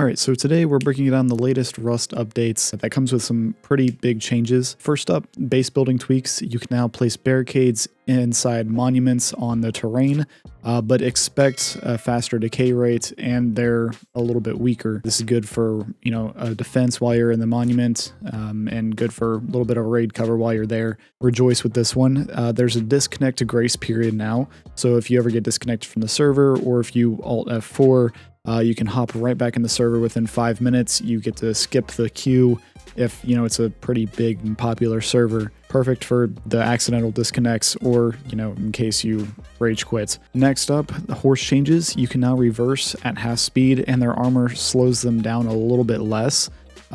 Alright, so today we're breaking down the latest Rust updates that comes with some pretty big changes. First up, base building tweaks. You can now place barricades inside monuments on the terrain, but expect a faster decay rate, and they're a little bit weaker. This is good for, a defense while you're in the monument, and good for a little bit of raid cover while you're there. Rejoice with this one. There's a disconnect to grace period now, so if you ever get disconnected from the server, or if you Alt F4, you can hop right back in the server within 5 minutes. You get to skip the queue if, it's a pretty big and popular server. Perfect for the accidental disconnects or, in case you rage quit. Next up, the horse changes. You can now reverse at half speed and their armor slows them down a little bit less.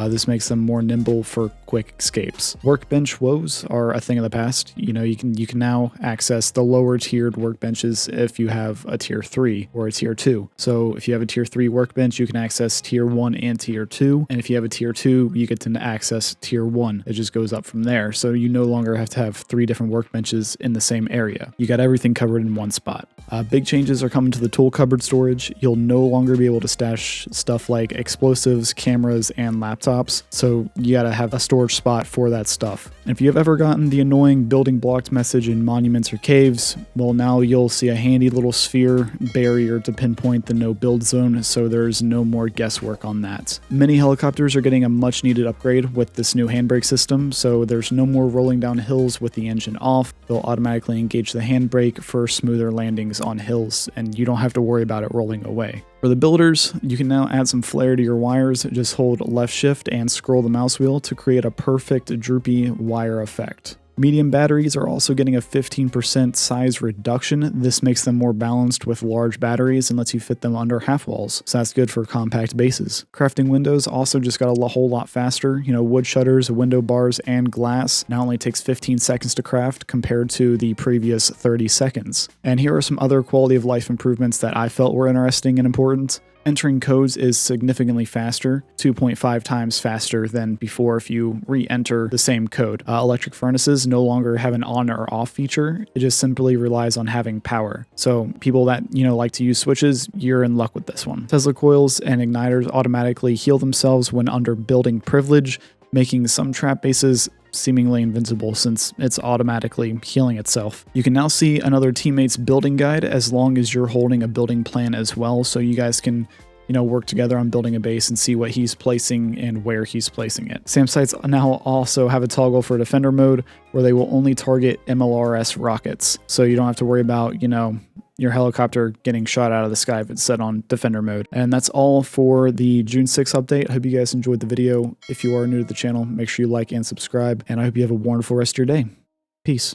This makes them more nimble for quick escapes. Workbench woes are a thing of the past. You can now access the lower tiered workbenches if you have a tier 3 or a tier 2. So if you have a tier 3 workbench, you can access tier 1 and tier 2. And if you have a tier 2, you get to access tier 1. It just goes up from there. So you no longer have to have 3 different workbenches in the same area. You got everything covered in one spot. Big changes are coming to the tool cupboard storage. You'll no longer be able to stash stuff like explosives, cameras, and laptops. So you gotta have a storage spot for that stuff. And if you've ever gotten the annoying building blocked message in monuments or caves, well, now you'll see a handy little sphere barrier to pinpoint the no build zone, so there's no more guesswork on that. Mini helicopters are getting a much needed upgrade with this new handbrake system, so there's no more rolling down hills with the engine off. They'll automatically engage the handbrake for smoother landings on hills, and you don't have to worry about it rolling away. For the builders, you can now add some flair to your wires. Just hold left shift and scroll the mouse wheel to create a perfect droopy wire effect. Medium batteries are also getting a 15% size reduction. This makes them more balanced with large batteries and lets you fit them under half walls, so that's good for compact bases. Crafting windows also just got a whole lot faster. Wood shutters, window bars, and glass now only takes 15 seconds to craft compared to the previous 30 seconds. And here are some other quality of life improvements that I felt were interesting and important. Entering codes is significantly faster, 2.5 times faster than before if you re-enter the same code. Electric furnaces no longer have an on or off feature. It just simply relies on having power. So people that, like to use switches, you're in luck with this one. Tesla coils and igniters automatically heal themselves when under building privilege, making some trap bases seemingly invincible since it's automatically healing itself. You can now see another teammate's building guide as long as you're holding a building plan as well, so you guys can work together on building a base and see what he's placing and where he's placing it. SAM sites now also have a toggle for defender mode where they will only target MLRS rockets, so you don't have to worry about, your helicopter getting shot out of the sky if it's set on defender mode. And that's all for the June 6th update. I hope you guys enjoyed the video. If you are new to the channel, make sure you like and subscribe, and I hope you have a wonderful rest of your day. Peace.